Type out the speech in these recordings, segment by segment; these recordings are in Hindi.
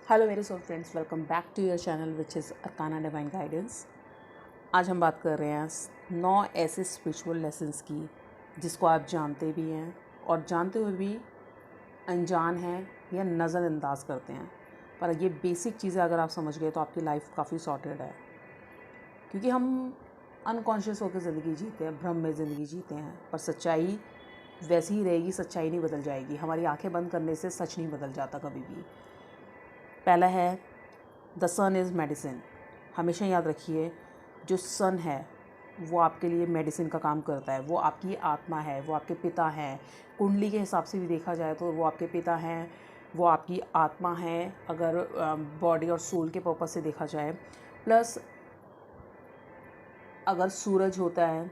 हेलो मेरे soul friends, welcome back to your channel which is Arcana Divine Guidance. आज हम बात कर रहे हैं 9 ऐसे स्पिरिचुअल लेसन्स की जिसको आप जानते भी हैं और जानते हुए भी अनजान हैं या नज़रअंदाज करते हैं। पर ये बेसिक चीज़ें अगर आप समझ गए तो आपकी लाइफ काफ़ी सॉर्टेड है, क्योंकि हम अनकॉन्शियस होकर ज़िंदगी जीते हैं, भ्रम में ज़िंदगी जीते हैं। पर सच्चाई वैसी ही रहेगी, सच्चाई नहीं बदल जाएगी। हमारी आंखें बंद करने से सच नहीं बदल जाता कभी भी। पहला है द सन इज़ मेडिसिन। हमेशा याद रखिए, जो सन है वो आपके लिए मेडिसिन का काम करता है। वो आपकी आत्मा है, वो आपके पिता हैं। कुंडली के हिसाब से भी देखा जाए तो वो आपके पिता हैं, वो आपकी आत्मा है, अगर बॉडी और सोल के पर्पस से देखा जाए। प्लस अगर सूरज होता है,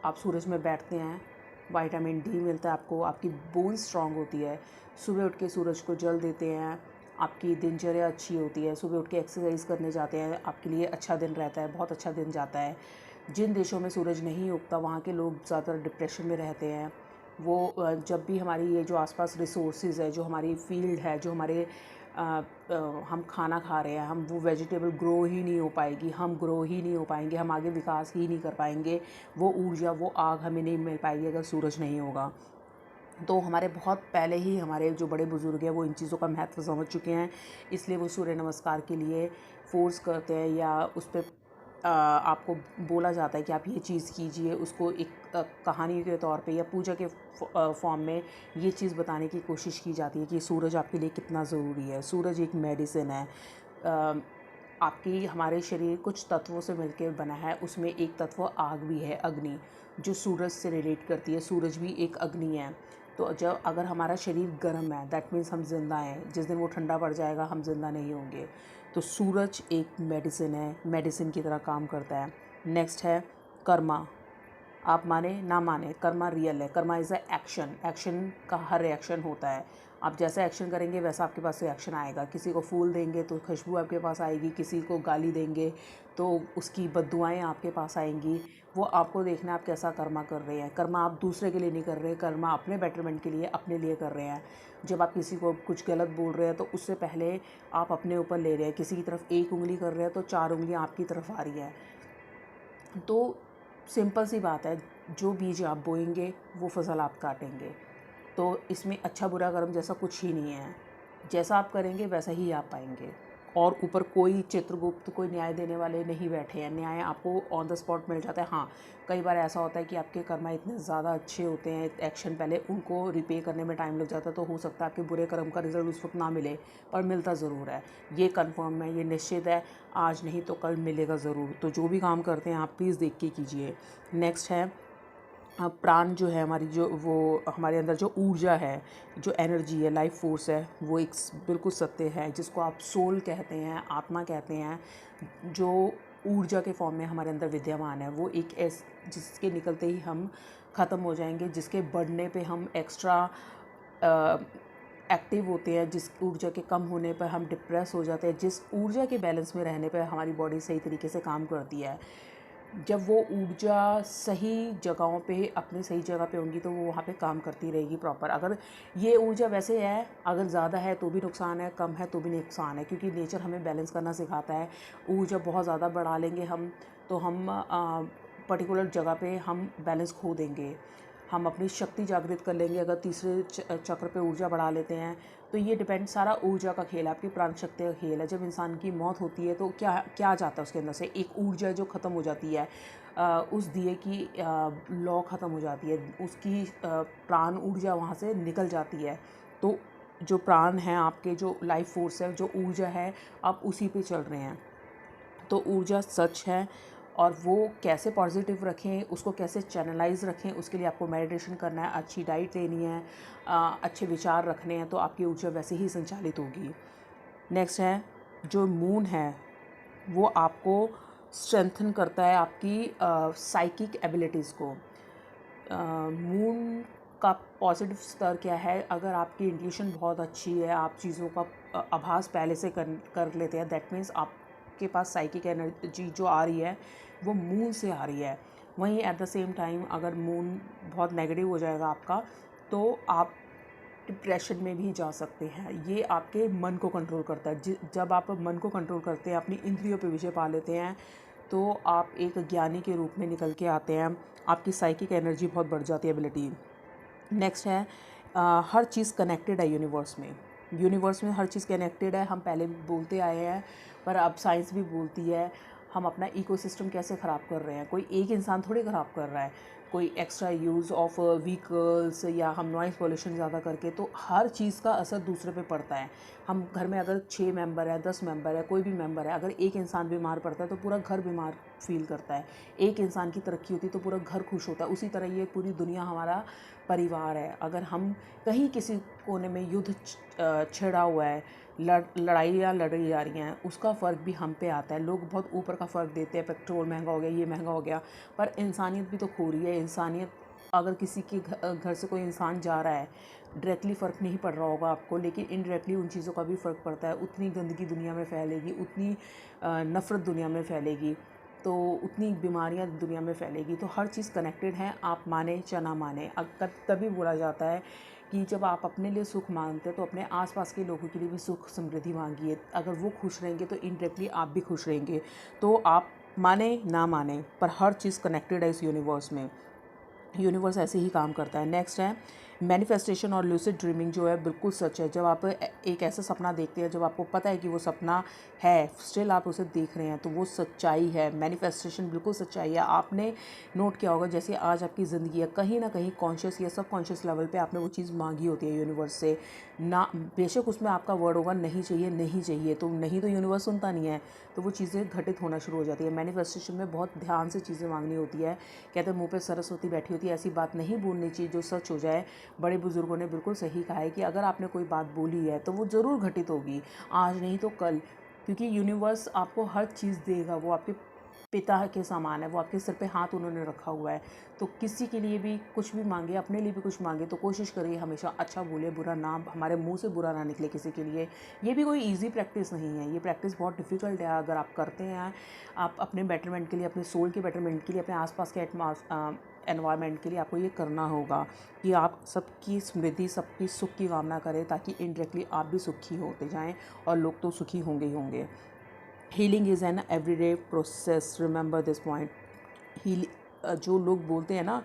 आप सूरज में बैठते हैं, विटामिन डी मिलता है आपको, आपकी बोन स्ट्रांग होती है। सुबह उठ के सूरज को जल देते हैं, आपकी दिनचर्या अच्छी होती है। सुबह उठ के एक्सरसाइज करने जाते हैं, आपके लिए अच्छा दिन रहता है, बहुत अच्छा दिन जाता है। जिन देशों में सूरज नहीं उगता वहाँ के लोग ज़्यादातर डिप्रेशन में रहते हैं। वो जब भी हमारी ये जो आसपास रिसोर्सेज है, जो हमारी फील्ड है, जो हमारे हम खाना खा रहे हैं, हम वो वेजिटेबल ग्रो ही नहीं हो पाएगी, हम ग्रो ही नहीं हो पाएंगे, हम आगे विकास ही नहीं कर पाएंगे। वो ऊर्जा, वो आग हमें नहीं मिल पाएगी अगर सूरज नहीं होगा। तो हमारे बहुत पहले ही हमारे जो बड़े बुज़ुर्ग हैं वो इन चीज़ों का महत्व समझ चुके हैं, इसलिए वो सूर्य नमस्कार के लिए फ़ोर्स करते हैं या उस पर आपको बोला जाता है कि आप ये चीज़ कीजिए। उसको एक कहानी के तौर पे या पूजा के फॉर्म में ये चीज़ बताने की कोशिश की जाती है कि सूरज आपके लिए कितना ज़रूरी है। सूरज एक मेडिसिन है। आपकी हमारे शरीर कुछ तत्वों से मिलकर बना है, उसमें एक तत्व आग भी है, अग्नि, जो सूरज से रिलेट करती है। सूरज भी एक अग्नि है। तो जब अगर हमारा शरीर गर्म है, दैट मीन्स हम जिंदा हैं। जिस दिन वो ठंडा पड़ जाएगा हम जिंदा नहीं होंगे। तो सूरज एक मेडिसिन है, मेडिसिन की तरह काम करता है। नेक्स्ट है कर्मा। आप माने ना माने, कर्मा रियल है। Karma is a action. Action का हर रिएक्शन होता है। आप जैसा एक्शन करेंगे वैसा आपके पास रिएक्शन आएगा। किसी को फूल देंगे तो खुशबू आपके पास आएगी, किसी को गाली देंगे तो उसकी बद्दुआएं आपके पास आएंगी। वो आपको देखना है आप कैसा कर्मा कर रहे हैं। कर्मा आप दूसरे के लिए नहीं कर रहे, कर्मा अपने बेटरमेंट के लिए, अपने लिए कर रहे हैं। जब आप किसी को कुछ गलत बोल रहे हैं तो उससे पहले आप अपने ऊपर ले रहे हैं। किसी की तरफ एक उंगली कर रहे हैं तो 4 उंगलियां आपकी तरफ आ रही हैं। तो सिंपल सी बात है, जो बीज आप बोएंगे वो फसल आप काटेंगे। तो इसमें अच्छा बुरा कर्म जैसा कुछ ही नहीं है। जैसा आप करेंगे वैसा ही आप पाएंगे। और ऊपर कोई चित्रगुप्त, कोई न्याय देने वाले नहीं बैठे हैं। न्याय आपको ऑन द स्पॉट मिल जाता है। हाँ, कई बार ऐसा होता है कि आपके कर्मा इतने ज़्यादा अच्छे होते हैं, एक्शन पहले उनको रिपे करने में टाइम लग जाता है, तो हो सकता है आपके बुरे कर्म का रिजल्ट उस वक्त ना मिले, पर मिलता ज़रूर है। ये कन्फर्म है, ये निश्चित है। आज नहीं तो कल मिलेगा ज़रूर। तो जो भी काम करते हैं आप प्लीज़ देख के कीजिए। नेक्स्ट है प्राण। जो है हमारी, जो वो हमारे अंदर जो ऊर्जा है, जो एनर्जी है, लाइफ फोर्स है, वो एक बिल्कुल सत्य है, जिसको आप सोल कहते हैं, आत्मा कहते हैं। जो ऊर्जा के फॉर्म में हमारे अंदर विद्यमान है, वो एक जिसके निकलते ही हम ख़त्म हो जाएंगे, जिसके बढ़ने पे हम एक्स्ट्रा एक्टिव होते हैं, जिस ऊर्जा के कम होने पर हम डिप्रेस हो जाते हैं, जिस ऊर्जा के बैलेंस में रहने पर हमारी बॉडी सही तरीके से काम करती है। जब वो ऊर्जा सही जगहों पे, अपनी सही जगह पे होंगी तो वो वहाँ पे काम करती रहेगी प्रॉपर। अगर ये ऊर्जा वैसे है, अगर ज़्यादा है तो भी नुकसान है, कम है तो भी नुकसान है, क्योंकि नेचर हमें बैलेंस करना सिखाता है। ऊर्जा बहुत ज़्यादा बढ़ा लेंगे हम तो हम पर्टिकुलर जगह पे हम बैलेंस खो देंगे। हम अपनी शक्ति जागृत कर लेंगे अगर तीसरे चक्र पे ऊर्जा बढ़ा लेते हैं। तो ये डिपेंड, सारा ऊर्जा का खेल है, आपकी प्राण शक्ति का खेल है। जब इंसान की मौत होती है तो क्या क्या जाता है उसके अंदर से? एक ऊर्जा जो ख़त्म हो जाती है। उस दिए की लौ ख़त्म हो जाती है, उसकी प्राण ऊर्जा वहाँ से निकल जाती है। तो जो प्राण हैं आपके, जो लाइफ फोर्स है, जो ऊर्जा है, आप उसी पे चल रहे हैं। तो ऊर्जा सच है। और वो कैसे पॉजिटिव रखें, उसको कैसे चैनलाइज रखें, उसके लिए आपको मेडिटेशन करना है, अच्छी डाइट लेनी है, अच्छे विचार रखने हैं, तो आपकी ऊर्जा वैसे ही संचालित होगी। नेक्स्ट है जो मून है, वो आपको स्ट्रेंथन करता है, आपकी साइकिक एबिलिटीज़ को। मून का पॉजिटिव स्तर क्या है? अगर आपकी इंट्यूशन बहुत अच्छी है, आप चीज़ों का आभास पहले से कर लेते हैं, दैट मीन्स आपके पास साइकिक एनर्जी जो आ रही है वो मून से आ रही है। वहीं एट द सेम टाइम अगर मून बहुत नेगेटिव हो जाएगा आपका, तो आप डिप्रेशन में भी जा सकते हैं। ये आपके मन को कंट्रोल करता है। जब आप मन को कंट्रोल करते हैं, अपनी इंद्रियों पे विजय पा लेते हैं, तो आप एक ज्ञानी के रूप में निकल के आते हैं। आपकी साइकिक एनर्जी बहुत बढ़ जाती है, एबिलिटी। नेक्स्ट है हर चीज़ कनेक्टेड है यूनिवर्स में। यूनिवर्स में हर चीज़ कनेक्टेड है। हम पहले भी बोलते आए हैं, पर अब साइंस भी बोलती है हम अपना इकोसिस्टम कैसे ख़राब कर रहे हैं। कोई एक इंसान थोड़ी ख़राब कर रहा है, कोई एक्स्ट्रा यूज़ ऑफ व्हीकल्स या हम नॉइज़ पोल्यूशन ज़्यादा करके, तो हर चीज़ का असर दूसरे पे पड़ता है। हम घर में अगर 6 मेंबर है, 10 मेंबर है, कोई भी मेंबर है, अगर एक इंसान बीमार पड़ता है तो पूरा घर बीमार फील करता है। एक इंसान की तरक्की होती है तो पूरा घर खुश होता है। उसी तरह ये पूरी दुनिया हमारा परिवार है। अगर हम कहीं किसी कोने में युद्ध छिड़ा हुआ है, लड़ाइयाँ लड़ी जा रही हैं, उसका फ़र्क भी हम पे आता है। लोग बहुत ऊपर का फ़र्क देते हैं, पेट्रोल महंगा हो गया, ये महंगा हो गया, पर इंसानियत भी तो खो रही है। इंसानियत, अगर किसी के घर से कोई इंसान जा रहा है, डायरेक्टली फ़र्क नहीं पड़ रहा होगा आपको, लेकिन इनडायरेक्टली उन चीज़ों का भी फ़र्क पड़ता है। उतनी गंदगी दुनिया में फैलेगी, उतनी नफ़रत दुनिया में फैलेगी, तो उतनी बीमारियां दुनिया में फैलेगी। तो हर चीज़ कनेक्टेड है, आप माने या ना माने। तभी बोला जाता है कि जब आप अपने लिए सुख मांगते हैं तो अपने आसपास के लोगों के लिए भी सुख समृद्धि मांगिए। अगर वो खुश रहेंगे तो इनडायरेक्टली आप भी खुश रहेंगे। तो आप माने ना माने, पर हर चीज़ कनेक्टेड है इस यूनिवर्स में। यूनिवर्स ऐसे ही काम करता है। नेक्स्ट है मैनिफेस्टेशन और लूसिड ड्रीमिंग, जो है बिल्कुल सच है। जब आप एक ऐसा सपना देखते हैं, जब आपको पता है कि वो सपना है, स्टिल आप उसे देख रहे हैं, तो वो सच्चाई है। मैनिफेस्टेशन बिल्कुल सच्चाई है। आपने नोट किया होगा, जैसे आज आपकी ज़िंदगी है, कहीं ना कहीं कॉन्शियस या सब कॉन्शियस लेवल पे आपने वो चीज़ मांगी होती है यूनिवर्स से। ना बेशक उसमें आपका वर्ड होगा नहीं चाहिए, नहीं चाहिए, तो नहीं, तो यूनिवर्स सुनता नहीं है, तो वो चीज़ें घटित होना शुरू हो जाती है। मैनिफेस्टेशन में बहुत ध्यान से चीज़ें मांगनी होती है। कहते हैं मुँह पे सरस्वती बैठी होती है, ऐसी बात नहीं बोलनी चाहिए जो सच हो जाए। बड़े बुज़ुर्गों ने बिल्कुल सही कहा है कि अगर आपने कोई बात बोली है तो वो ज़रूर घटित होगी, आज नहीं तो कल, क्योंकि यूनिवर्स आपको हर चीज़ देगा। वो आपके पिता के समान है, वो आपके सिर पे हाथ उन्होंने रखा हुआ है। तो किसी के लिए भी कुछ भी मांगे, अपने लिए भी कुछ मांगे, तो कोशिश करिए हमेशा अच्छा बोले, बुरा ना, हमारे मुंह से बुरा ना निकले किसी के लिए। ये भी कोई इजी प्रैक्टिस नहीं है, ये प्रैक्टिस बहुत डिफ़िकल्ट है। अगर आप करते हैं, आप अपने बेटरमेंट के लिए, अपने सोल के बेटरमेंट के लिए, अपने आसपास के एनवायरनमेंट के लिए आपको ये करना होगा कि आप सबकी समृद्धि, सबकी सुख की कामना करें, ताकि इनडायरेक्टली आप भी सुखी होते जाएं और लोग तो सुखी होंगे ही होंगे। Healing is an everyday process, remember this point. जो लोग बोलते हैं ना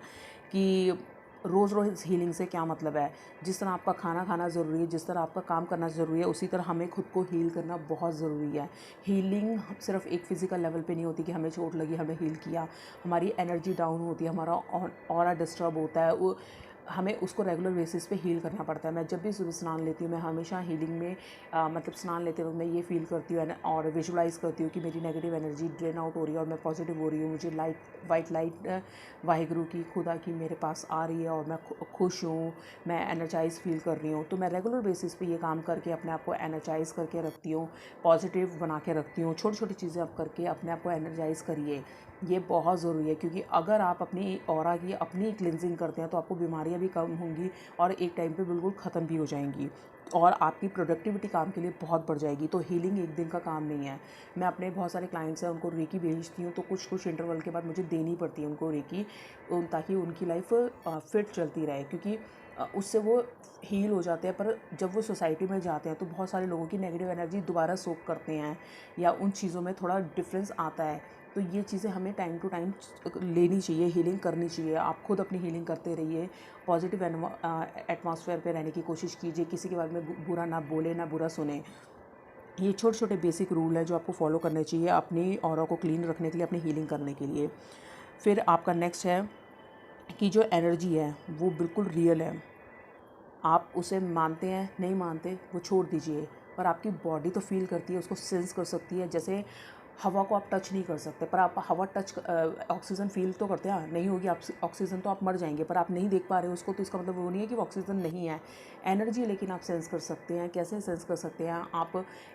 कि रोज़ रोज़ हीलिंग से क्या मतलब है, जिस तरह आपका खाना खाना ज़रूरी है, जिस तरह आपका काम करना ज़रूरी है, उसी तरह हमें खुद को हील करना बहुत ज़रूरी है। हीलिंग सिर्फ एक फ़िज़िकल लेवल पे नहीं होती कि हमें चोट लगी, हमें हील किया। हमारी एनर्जी डाउन होती है, हमारा ऑरा डिस्टर्ब होता है, वो हमें उसको रेगुलर बेसिस पे हील करना पड़ता है। मैं जब भी सुबह स्नान लेती हूँ, मैं हमेशा हीलिंग में मतलब स्नान लेते वक्त मैं ये फील करती हूँ और विजुलाइज़ करती हूँ कि मेरी नेगेटिव एनर्जी ड्रेन आउट हो रही है और मैं पॉजिटिव हो रही हूँ। मुझे वाइट लाइट वाहिगुरु की, खुदा की मेरे पास आ रही है और मैं खुश हूँ, मैं एनर्जाइज फील कर रही हूँ। तो मैं रेगुलर बेसिस पे ये काम करके अपने आप को एनर्जाइज करके रखती हूँ, पॉजिटिव बना के रखती हूँ। छोटी छोटी चीज़ें आप करके अपने आप को एनर्जाइज करिए, ये बहुत ज़रूरी है। क्योंकि अगर आप अपनी ऑरा की अपनी क्लिनजिंग करते हैं तो आपको बीमारियां भी कम होंगी और एक टाइम पे बिल्कुल ख़त्म भी हो जाएंगी और आपकी प्रोडक्टिविटी काम के लिए बहुत बढ़ जाएगी। तो हीलिंग एक दिन का काम नहीं है। मैं अपने बहुत सारे क्लाइंट्स हैं, उनको रेकी भेजती हूँ, तो कुछ इंटरवल के बाद मुझे देनी पड़ती है उनको रेकी, ताकि उनकी लाइफ फिट चलती रहे। क्योंकि उससे वो हील हो जाते हैं। पर जब वो सोसाइटी में जाते हैं तो बहुत सारे लोगों की नेगेटिव एनर्जी दोबारा सोक करते हैं या उन चीज़ों में थोड़ा डिफरेंस आता है। तो ये चीज़ें हमें टाइम टू टाइम लेनी चाहिए, हीलिंग करनी चाहिए। आप खुद अपनी हीलिंग करते रहिए, पॉजिटिव एटमॉस्फेयर पे रहने की कोशिश कीजिए, किसी के बारे में बुरा ना बोले, ना बुरा सुने। ये छोटे छोटे बेसिक रूल हैं जो आपको फॉलो करने चाहिए अपनी ऑरा को क्लीन रखने के लिए, अपनी हीलिंग करने के लिए। फिर आपका नेक्स्ट है कि जो एनर्जी है वो बिल्कुल रियल है। आप उसे मानते हैं नहीं मानते वो छोड़ दीजिए, पर आपकी बॉडी तो फील करती है, उसको सेंस कर सकती है। जैसे हवा को आप टच नहीं कर सकते, पर आप हवा ऑक्सीजन फील तो करते हैं। नहीं होगी आप ऑक्सीजन तो आप मर जाएंगे, पर आप नहीं देख पा रहे हो उसको, तो इसका मतलब वो नहीं है कि वो ऑक्सीजन नहीं है, एनर्जी। लेकिन आप सेंस कर सकते हैं। कैसे सेंस कर सकते हैं? आप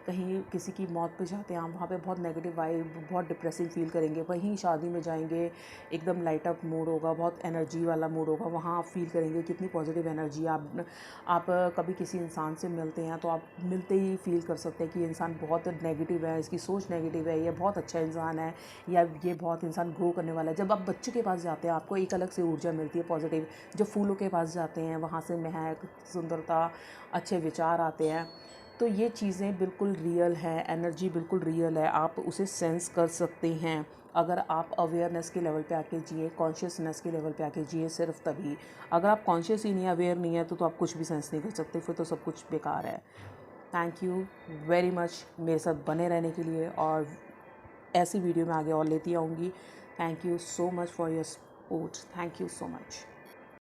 कहीं किसी की मौत पे जाते हैं, आप वहाँ पे बहुत नेगेटिव वाइब, बहुत डिप्रेसिव फील करेंगे। वहीं शादी में जाएंगे, एकदम लाइट अप मूड होगा, बहुत एनर्जी वाला मूड होगा, वहाँ आप फील करेंगे कितनी पॉजिटिव एनर्जी। आप कभी किसी इंसान से मिलते हैं तो आप मिलते ही फील कर सकते हैं कि ये इंसान बहुत नेगेटिव है, इसकी सोच नेगेटिव है, ये बहुत अच्छा इंसान है या ये बहुत इंसान ग्रो करने वाला है। जब आप बच्चे के पास जाते हैं आपको एक अलग से ऊर्जा मिलती है पॉजिटिव। जब फूलों के पास जाते हैं वहाँ से महक, सुंदरता, अच्छे विचार आते हैं। तो ये चीज़ें बिल्कुल रियल है, एनर्जी बिल्कुल रियल है, आप उसे सेंस कर सकते हैं अगर आप अवेयरनेस के लेवल पे आके जिए, कॉन्शियसनेस के लेवल पे आके जिए, सिर्फ तभी। अगर आप कॉन्शियस ही नहीं, अवेयर नहीं है तो आप कुछ भी सेंस नहीं कर सकते, फिर तो सब कुछ बेकार है। थैंक यू वेरी मच मेरे साथ बने रहने के लिए, और ऐसी वीडियो मैं आगे और लेती आऊँगी। Thank you so much for your support. Thank you so much.